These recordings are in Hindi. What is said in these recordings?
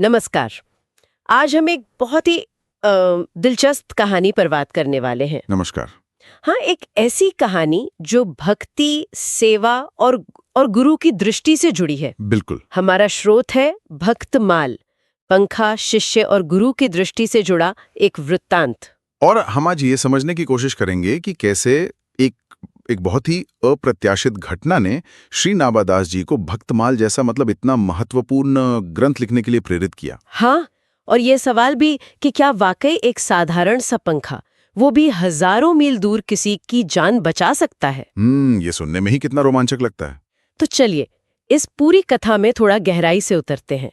नमस्कार। आज हम एक बहुत ही दिलचस्प कहानी पर बात करने वाले हैं। नमस्कार। हाँ, एक ऐसी कहानी जो भक्ति, सेवा और गुरु की दृष्टि से जुड़ी है। बिल्कुल। हमारा स्रोत है भक्तमाल, पंखा, शिष्य और गुरु की दृष्टि से जुड़ा एक वृत्तांत। और हम आज ये समझने की कोशिश करेंगे कि कैसे एक बहुत ही अप्रत्याशित घटना ने श्री नाभादास जी को भक्तमाल जैसा इतना महत्वपूर्ण ग्रंथ लिखने के लिए प्रेरित किया। हाँ, और ये सवाल भी कि क्या वाकई एक साधारण सा पंखा, वो भी हजारों मील दूर, किसी की जान बचा सकता है। ये सुनने में ही कितना रोमांचक लगता है। तो चलिए इस पूरी कथा में थोड़ा गहराई से उतरते हैं।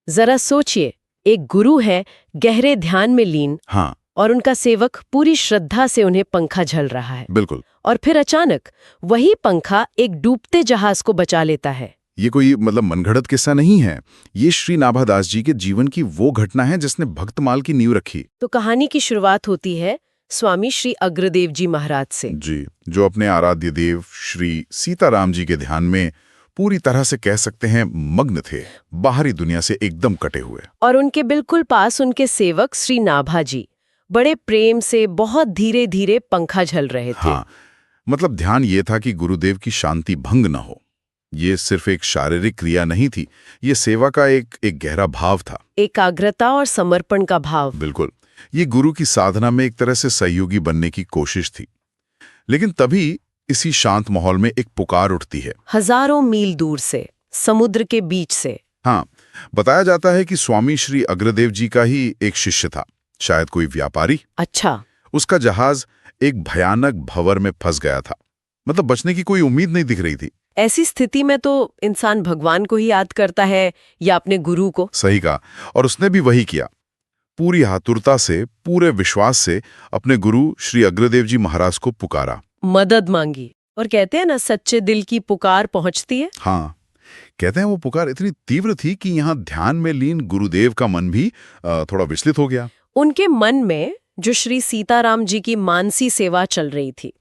जरा सोचिए, एक गुरु है गहरे ध्यान में लीन। हाँ, और उनका सेवक पूरी श्रद्धा से उन्हें पंखा झल रहा है। बिल्कुल। और फिर अचानक वही पंखा एक डूबते जहाज को बचा लेता है। ये कोई मनगढ़ंत किस्सा नहीं है। ये श्री नाभादास जी के जीवन की वो घटना है जिसने भक्तमाल की नींव रखी। तो कहानी की शुरुआत होती है स्वामी श्री अग्रदेव जी महाराज से। जी, जो अपने आराध्य देव श्री सीताराम जी के ध्यान में पूरी तरह से कह सकते हैं मग्न थे, बाहरी दुनिया से एकदम कटे हुए। और उनके बिल्कुल पास उनके सेवक श्री नाभा जी बड़े प्रेम से बहुत धीरे धीरे पंखा झल रहे थे। हाँ, ध्यान ये था कि गुरुदेव की शांति भंग न हो। ये सिर्फ एक शारीरिक क्रिया नहीं थी, ये सेवा का एक गहरा भाव था। एकाग्रता और समर्पण का भाव। बिल्कुल। ये गुरु की साधना में एक तरह से सहयोगी बनने की कोशिश थी। लेकिन तभी इसी शांत माहौल में एक पुकार उठती है, हजारों मील दूर से, समुद्र के बीच से। हाँ, बताया जाता है कि स्वामी श्री अग्रदेव जी का ही एक शिष्य था, शायद कोई व्यापारी। अच्छा। उसका जहाज एक भयानक भंवर में फंस गया था। बचने की कोई उम्मीद नहीं दिख रही थी। ऐसी स्थिति में तो इंसान भगवान को ही याद करता है या अपने गुरु को। सही कहा। और उसने भी वही किया। पूरी आतुरता से, पूरे विश्वास से अपने गुरु श्री अग्रदेव जी महाराज को पुकारा, मदद मांगी। और कहते हैं ना, सच्चे दिल की पुकार पहुंचती है। हाँ, कहते हैं वो पुकार इतनी तीव्र थी कि यहाँ ध्यान में लीन गुरुदेव का मन भी थोड़ा विचलित हो गया। उनके मन में जो श्री सीताराम जी की मानसी सेवा चल रही थी,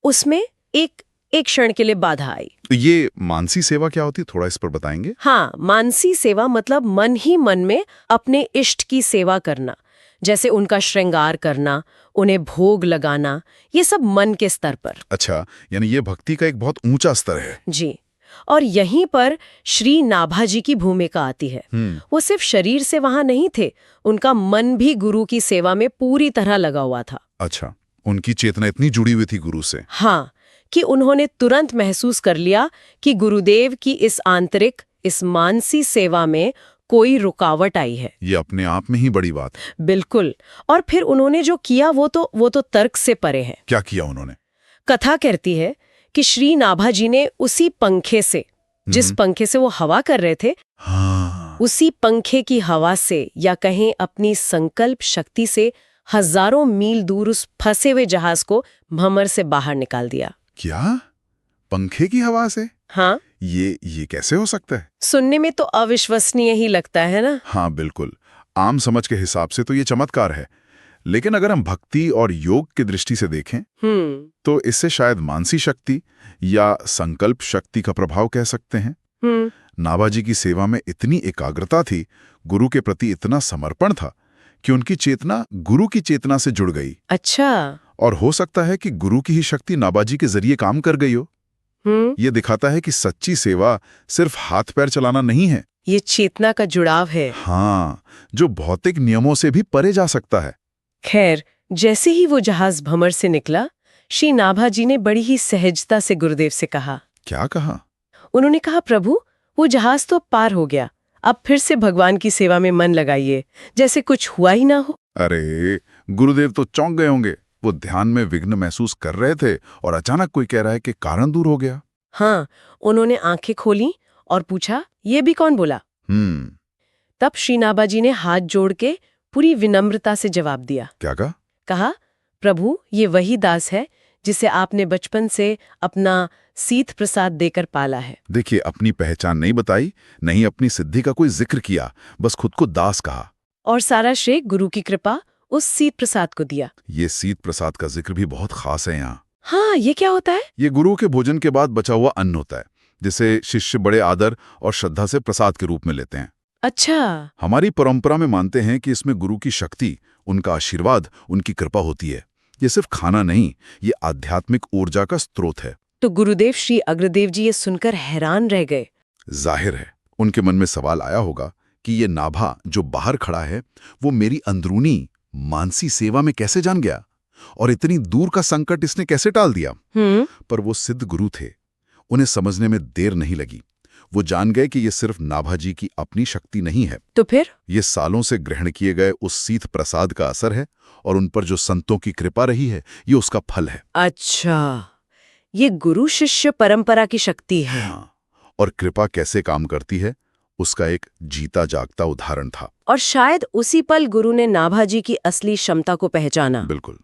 उसमें एक क्षण के लिए बाधा आई। तो ये मानसी सेवा क्या होती है, थोड़ा इस पर बताएंगे? हाँ, मानसी सेवा मतलब मन ही मन में अपने इष्ट की सेवा करना, जैसे उनका श्रृंगार करना, उन्हें भोग लगाना, ये सब मन के स्तर पर। अच्छा, यानी ये भक्ति का एक बहुत ऊंचा स्तर है। जी। और यहीं पर श्री नाभा जी की भूमिका आती है। वो सिर्फ शरीर से वहां नहीं थे, उनका मन भी गुरु की सेवा में पूरी तरह लगा हुआ था। अच्छा, उनकी चेतना इतनी जुड़ी हुई थी गुरु से। हाँ, कि उन्होंने तुरंत महसूस कर लिया कि गुरुदेव की इस आंतरिक, इस मानसी सेवा में कोई रुकावट आई है। ये अपने आप में ही बड़ी बात है। बिल्कुल। और फिर उन्होंने जो किया वो तो तर्क से परे है। क्या किया उन्होंने? कथा कहती है कि श्री नाभा जी ने उसी पंखे से, जिस पंखे से वो हवा कर रहे थे, हाँ, उसी पंखे की हवा से, या कहें अपनी संकल्प शक्ति से, हजारों मील दूर उस फंसे हुए जहाज को भंवर से बाहर निकाल दिया। क्या? पंखे की हवा से? हाँ। ये कैसे हो सकता है? सुनने में तो अविश्वसनीय ही लगता है ना? हाँ, बिल्कुल। आम समझ के हिसाब से तो ये चमत्कार है, लेकिन अगर हम भक्ति और योग की दृष्टि से देखें तो इससे शायद मानसी शक्ति या संकल्प शक्ति का प्रभाव कह सकते हैं। नाभा जी की सेवा में इतनी एकाग्रता थी, गुरु के प्रति इतना समर्पण था कि उनकी चेतना गुरु की चेतना से जुड़ गई। अच्छा। और हो सकता है कि गुरु की ही शक्ति नाभा जी के जरिए काम कर गई हो। ये दिखाता है कि सच्ची सेवा सिर्फ हाथ पैर चलाना नहीं है, ये चेतना का जुड़ाव है। हाँ, जो भौतिक नियमों से भी परे जा सकता है। खैर, जैसे ही वो जहाज भंवर से निकला, श्री नाभा जी ने बड़ी ही सहजता से गुरुदेव से कहा। क्या कहा? उन्होंने कहा, प्रभु, वो जहाज तो पार हो गया, अब फिर से भगवान की सेवा में मन लगाइए, जैसे कुछ हुआ ही ना हो। अरे, गुरुदेव तो चौंक गए होंगे। वो ध्यान में विघ्न महसूस कर रहे थे और अचानक कोई कह रहा है कि कारण दूर हो गया। हाँ, उन्होंने आंखें खोली और पूछा, ये भी कौन बोला? तब श्री नाभा जी ने हाथ जोड़ के पूरी विनम्रता से जवाब दिया। क्या कहा? कहा, प्रभु, ये वही दास है जिसे आपने बचपन से अपना सीत प्रसाद देकर पाला है। देखिए, अपनी पहचान नहीं बताई, नहीं अपनी सिद्धि का कोई जिक्र किया, बस खुद को दास कहा। और सारा श्रेय गुरु की कृपा उस सीत प्रसाद को दिया। ये सीत प्रसाद का जिक्र भी बहुत खास है यहाँ। हाँ, ये क्या होता है? ये गुरु के भोजन के बाद बचा हुआ अन्न होता है, जिसे शिष्य बड़े आदर और श्रद्धा से प्रसाद के रूप में लेते हैं। अच्छा। हमारी परंपरा में मानते हैं कि इसमें गुरु की शक्ति, उनका आशीर्वाद, उनकी कृपा होती है। ये सिर्फ खाना नहीं, ये आध्यात्मिक ऊर्जा का स्रोत है। तो गुरुदेव श्री अग्रदेव जी ये सुनकर हैरान रह गए। जाहिर है उनके मन में सवाल आया होगा कि ये नाभा जो बाहर खड़ा है वो मेरी अंदरूनी मानसी सेवा में कैसे जान गया, और इतनी दूर का संकट इसने कैसे टाल दिया। पर वो सिद्ध गुरु थे, उन्हें समझने में देर नहीं लगी। वो जान गए कि ये सिर्फ नाभाजी की अपनी शक्ति नहीं है। तो फिर ये सालों से ग्रहण किए गए उस सीत प्रसाद का असर है, और उन पर जो संतों की कृपा रही है ये उसका फल है। अच्छा, ये गुरु शिष्य परंपरा की शक्ति है। हाँ, और कृपा कैसे काम करती है उसका एक जीता जागता उदाहरण था। और शायद उसी पल गुरु ने नाभाजी की असली क्षमता को पहचाना। बिल्कुल,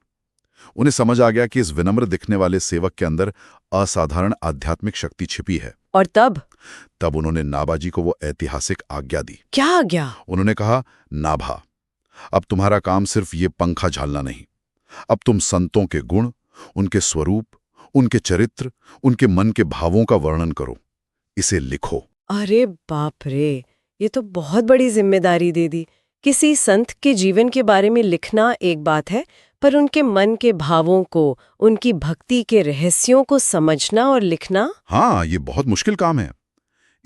उन्हें समझ आ गया कि इस विनम्र दिखने वाले सेवक के अंदर असाधारण आध्यात्मिक शक्ति छिपी है। और तब उन्होंने नाभाजी को वो ऐतिहासिक आज्ञा दी। क्या आज्ञा? उन्होंने कहा, नाभा, अब तुम्हारा काम सिर्फ ये पंखा झालना नहीं, अब तुम संतों के गुण, उनके स्वरूप, उनके चरित्र, उनके मन के भावों का वर्णन करो, इसे लिखो। अरे बाप रे, ये तो बहुत बड़ी जिम्मेदारी दे दी। किसी संत के जीवन के बारे में लिखना एक बात है, पर उनके मन के भावों को, उनकी भक्ति के रहस्यों को समझना और लिखना, हाँ, ये बहुत मुश्किल काम है।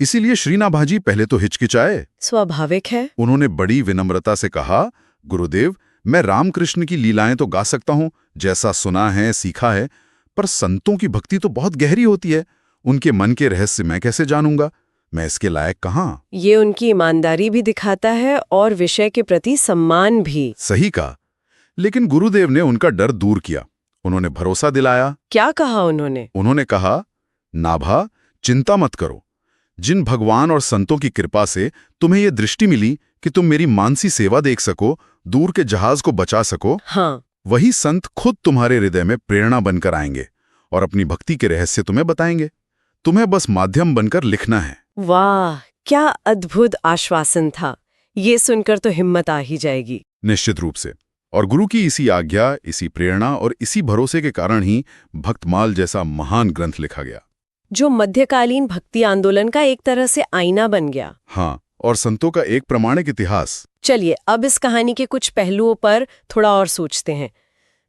इसीलिए श्री नाभाजी पहले तो हिचकिचाए। स्वाभाविक है। उन्होंने बड़ी विनम्रता से कहा, गुरुदेव, मैं रामकृष्ण की लीलाएं तो गा सकता हूँ, जैसा सुना है सीखा है, पर संतों की भक्ति तो बहुत गहरी होती है, उनके मन के रहस्य मैं कैसे जानूंगा, मैं इसके लायक कहाँ। ये उनकी ईमानदारी भी दिखाता है और विषय के प्रति सम्मान भी। सही कहा। लेकिन गुरुदेव ने उनका डर दूर किया। उन्होंने भरोसा दिलाया। क्या कहा उन्होंने? उन्होंने कहा, नाभा, चिंता मत करो। जिन भगवान और संतों की कृपा से तुम्हें ये दृष्टि मिली कि तुम मेरी मानसी सेवा देख सको, दूर के जहाज को बचा सको, हाँ, वही संत खुद तुम्हारे हृदय में प्रेरणा बनकर आएंगे और अपनी भक्ति के रहस्य तुम्हें बताएंगे। तुम्हें बस माध्यम बनकर लिखना है। वाह, क्या अद्भुत आश्वासन था। ये सुनकर तो हिम्मत आ ही जाएगी। निश्चित रूप से। और गुरु की इसी आज्ञा, इसी प्रेरणा और इसी भरोसे के कारण ही भक्तमाल जैसा महान ग्रंथ लिखा गया, जो मध्यकालीन भक्ति आंदोलन का एक तरह से आईना बन गया। हाँ, और संतों का एक प्रमाणिक इतिहास। चलिए अब इस कहानी के कुछ पहलुओं पर थोड़ा और सोचते हैं।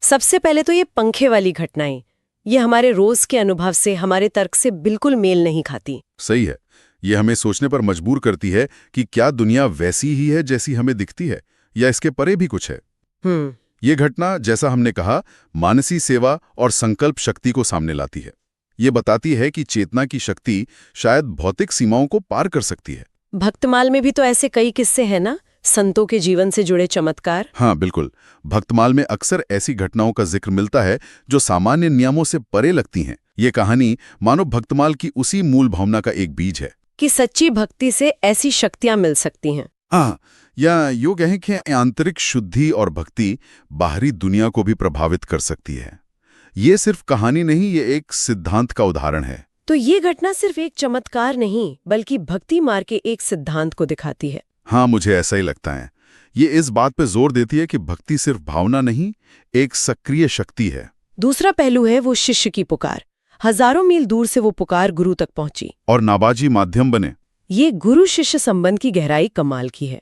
सबसे पहले तो ये पंखे वाली घटनाएं, ये हमारे रोज के अनुभव से, हमारे तर्क से बिल्कुल मेल नहीं खाती। सही है, ये हमें सोचने पर मजबूर करती है कि क्या दुनिया वैसी ही है जैसी हमें दिखती है, या इसके परे भी कुछ है। ये घटना, जैसा हमने कहा, मानसी सेवा और संकल्प शक्ति को सामने लाती है। ये बताती है कि चेतना की शक्ति शायद भौतिक सीमाओं को पार कर सकती है। भक्तमाल में भी तो ऐसे कई किस्से हैं ना, संतों के जीवन से जुड़े चमत्कार। हाँ बिल्कुल, भक्तमाल में अक्सर ऐसी घटनाओं का जिक्र मिलता है जो सामान्य नियमों से परे लगती हैं। ये कहानी मानो भक्तमाल की उसी मूल भावना का एक बीज है कि सच्ची भक्ति से ऐसी शक्तियां मिल सकती हैं। हाँ, या यूं कहें कि आंतरिक शुद्धि और भक्ति बाहरी दुनिया को भी प्रभावित कर सकती है। ये सिर्फ कहानी नहीं, ये एक सिद्धांत का उदाहरण है। तो ये घटना सिर्फ एक चमत्कार नहीं, बल्कि भक्ति मार्ग के एक सिद्धांत को दिखाती है। हाँ, मुझे ऐसा ही लगता है। ये इस बात पे जोर देती है कि भक्ति सिर्फ भावना नहीं, एक सक्रिय शक्ति है। दूसरा पहलू है वो शिष्य की पुकार। हजारों मील दूर से वो पुकार गुरु तक पहुंची और नाभाजी माध्यम बने। ये गुरु शिष्य संबंध की गहराई कमाल की है।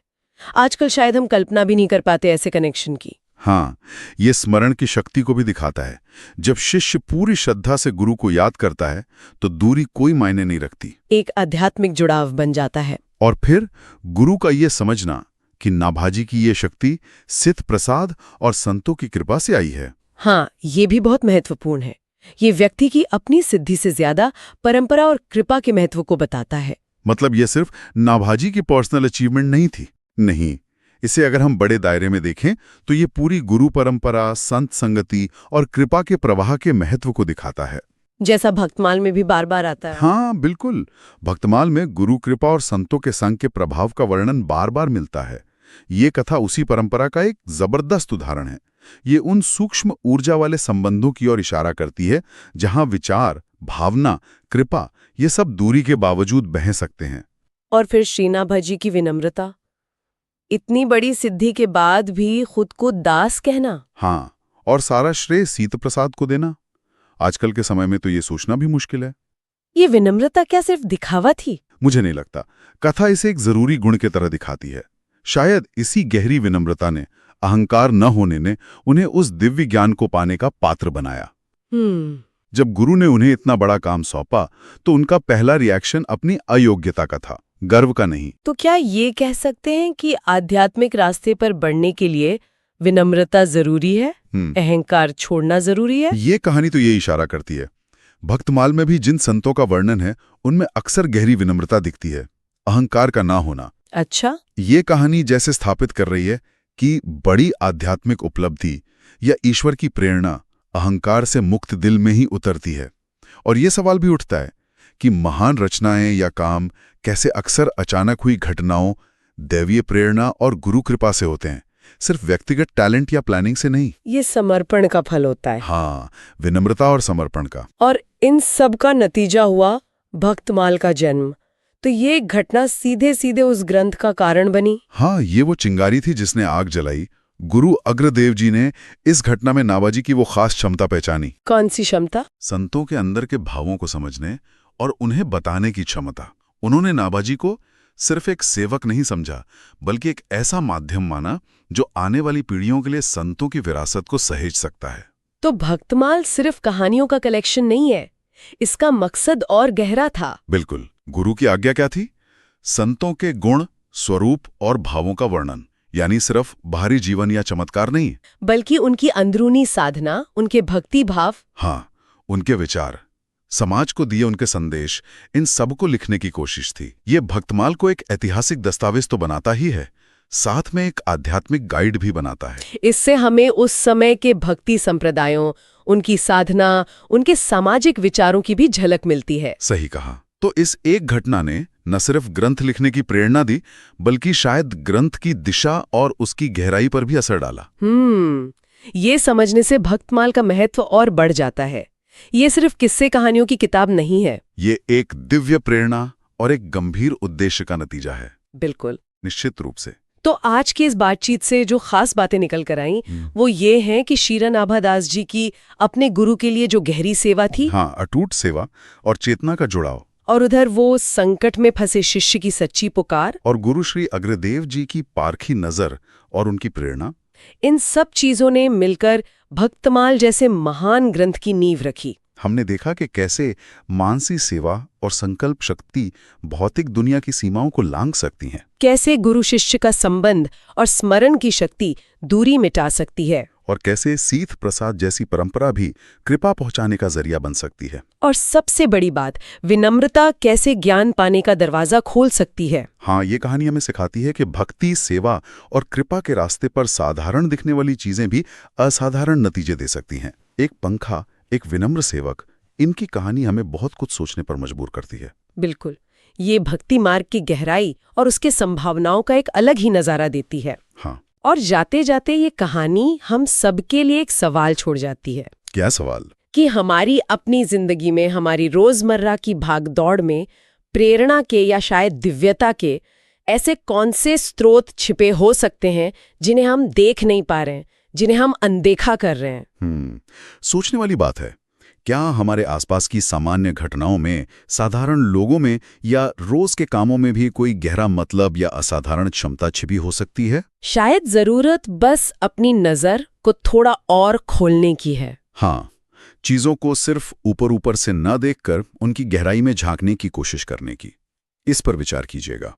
आजकल शायद हम कल्पना भी नहीं कर पाते ऐसे कनेक्शन की। हाँ, ये स्मरण की शक्ति को भी दिखाता है। जब शिष्य पूरी श्रद्धा से गुरु को याद करता है तो दूरी कोई मायने नहीं रखती, एक आध्यात्मिक जुड़ाव बन जाता है। और फिर गुरु का ये समझना कि नाभाजी की ये शक्ति सिद्ध प्रसाद और संतों की कृपा से आई है। हाँ, ये भी बहुत महत्वपूर्ण है। ये व्यक्ति की अपनी सिद्धि से ज्यादा परंपरा और कृपा के महत्व को बताता है। मतलब ये सिर्फ नाभाजी की पर्सनल अचीवमेंट नहीं थी। नहीं, इसे अगर हम बड़े दायरे में देखें तो ये पूरी गुरु परंपरा, संत संगति और कृपा के प्रवाह के महत्व को दिखाता है, जैसा भक्तमाल में भी बार बार आता है। हाँ बिल्कुल, भक्तमाल में गुरु कृपा और संतों के संग के प्रभाव का वर्णन बार बार मिलता है। ये कथा उसी परंपरा का एक जबरदस्त उदाहरण है। ये उन सूक्ष्म ऊर्जा वाले संबंधों की ओर इशारा करती है जहां विचार, भावना, कृपा ये सब दूरी के बावजूद बह सकते हैं। और फिर श्री नाभाजी की विनम्रता, इतनी बड़ी सिद्धि के बाद भी खुद को दास कहना। हाँ, और सारा श्रेय सीत प्रसाद को देना। आजकल के समय में तो ये सोचना भी मुश्किल है। ये विनम्रता क्या सिर्फ दिखावा थी? मुझे नहीं लगता। कथा इसे एक जरूरी गुण के तरह दिखाती है। शायद इसी गहरी विनम्रता ने, अहंकार न होने ने उन्हें उस दिव्य ज्ञान को पाने का पात्र बनाया। जब गुरु ने उन्हें इतना बड़ा काम सौंपा तो उनका पहला रिएक्शन अपनी अयोग्यता का था, गर्व का नहीं। तो क्या ये कह सकते हैं कि आध्यात्मिक रास्ते पर बढ़ने के लिए विनम्रता जरूरी है, अहंकार छोड़ना जरूरी है? ये कहानी तो ये इशारा करती है। भक्तमाल में भी जिन संतों का वर्णन है उनमें अक्सर गहरी विनम्रता दिखती है, अहंकार का ना होना। अच्छा, ये कहानी जैसे स्थापित कर रही है कि बड़ी आध्यात्मिक उपलब्धि या ईश्वर की प्रेरणा अहंकार से मुक्त दिल में ही उतरती है। और ये सवाल भी उठता है कि महान रचनाएं या काम कैसे अक्सर अचानक हुई घटनाओं, दैवीय प्रेरणा और गुरु कृपा से होते हैं, सिर्फ व्यक्तिगत टैलेंट या प्लानिंग से नहीं। ये समर्पण का फल होता है। हाँ, विनम्रता और समर्पण का। और इन सब का नतीजा हुआ भक्तमाल का जन्म। तो ये घटना सीधे सीधे उस ग्रंथ का कारण बनी। हाँ, ये वो चिंगारी थी जिसने आग जलाई। गुरु अग्रदेव जी ने इस घटना में नाभाजी की वो खास क्षमता पहचानी। कौन सी क्षमता? संतों के अंदर के भावों को समझने और उन्हें बताने की क्षमता। उन्होंने नाभाजी को सिर्फ एक सेवक नहीं समझा, बल्कि एक ऐसा माध्यम माना जो आने वाली पीढ़ियों के लिए संतों की विरासत को सहेज सकता है। तो भक्तमाल सिर्फ कहानियों का कलेक्शन नहीं है, इसका मकसद और गहरा था। बिल्कुल। गुरु की आज्ञा क्या थी? संतों के गुण, स्वरूप और भावों का वर्णन, यानी सिर्फ बाहरी जीवन या चमत्कार नहीं, बल्कि उनकी अंदरूनी साधना, उनके भक्ति भाव, हाँ, उनके विचार, समाज को दिए उनके संदेश, इन सब को लिखने की कोशिश थी। ये भक्तमाल को एक ऐतिहासिक दस्तावेज तो बनाता ही है, साथ में एक आध्यात्मिक गाइड भी बनाता है। इससे हमें उस समय के भक्ति संप्रदायों, उनकी साधना, उनके सामाजिक विचारों की भी झलक मिलती है। सही कहा। तो इस एक घटना ने न सिर्फ ग्रंथ लिखने की प्रेरणा दी, बल्कि शायद ग्रंथ की दिशा और उसकी गहराई पर भी असर डाला। ये समझने से भक्तमाल का महत्व और बढ़ जाता है। ये सिर्फ किस्से कहानियों की किताब नहीं है, ये एक दिव्य प्रेरणा और एक गंभीर उद्देश्य का नतीजा है। बिल्कुल, निश्चित रूप से। तो आज की इस बातचीत से जो खास बातें निकल कर आईं, वो ये हैं कि शीरा नाभादास जी की अपने गुरु के लिए जो गहरी सेवा थी, हाँ, अटूट सेवा और चेतना का जुड़ाव, और उधर वो संकट में फंसे शिष्य की सच्ची पुकार, और गुरु श्री अग्रदेव जी की पारखी नजर और उनकी प्रेरणा, इन सब चीजों ने मिलकर भक्तमाल जैसे महान ग्रंथ की नींव रखी। हमने देखा कि कैसे मानसी सेवा और संकल्प शक्ति भौतिक दुनिया की सीमाओं को लांघ सकती हैं, कैसे गुरु शिष्य का संबंध और स्मरण की शक्ति दूरी मिटा सकती है, और कैसे सीथ प्रसाद जैसी परंपरा भी कृपा पहुंचाने का जरिया बन सकती है। और सबसे बड़ी बात, विनम्रता कैसे ज्ञान पाने का दरवाजा खोल सकती है। हाँ, ये कहानी हमें सिखाती है कि भक्ति, सेवा और कृपा के रास्ते पर साधारण दिखने वाली चीजें भी असाधारण नतीजे दे सकती हैं। एक पंखा, एक विनम्र सेवक, इनकी कहानी हमें बहुत कुछ सोचने पर मजबूर करती है। बिल्कुल, ये भक्ति मार्ग की गहराई और उसके संभावनाओं का एक अलग ही नजारा देती है। हाँ। और जाते जाते ये कहानी हम सबके लिए एक सवाल छोड़ जाती है। क्या सवाल? कि हमारी अपनी जिंदगी में, हमारी रोजमर्रा की भागदौड़ में प्रेरणा के या शायद दिव्यता के ऐसे कौन से स्रोत छिपे हो सकते हैं जिन्हें हम देख नहीं पा रहे हैं, जिन्हें हम अनदेखा कर रहे हैं। सोचने वाली बात है। क्या हमारे आसपास की सामान्य घटनाओं में, साधारण लोगों में या रोज के कामों में भी कोई गहरा मतलब या असाधारण क्षमता छिपी हो सकती है? शायद जरूरत बस अपनी नजर को थोड़ा और खोलने की है। हाँ, चीजों को सिर्फ ऊपर ऊपर से न देखकर उनकी गहराई में झांकने की कोशिश करने की। इस पर विचार कीजिएगा।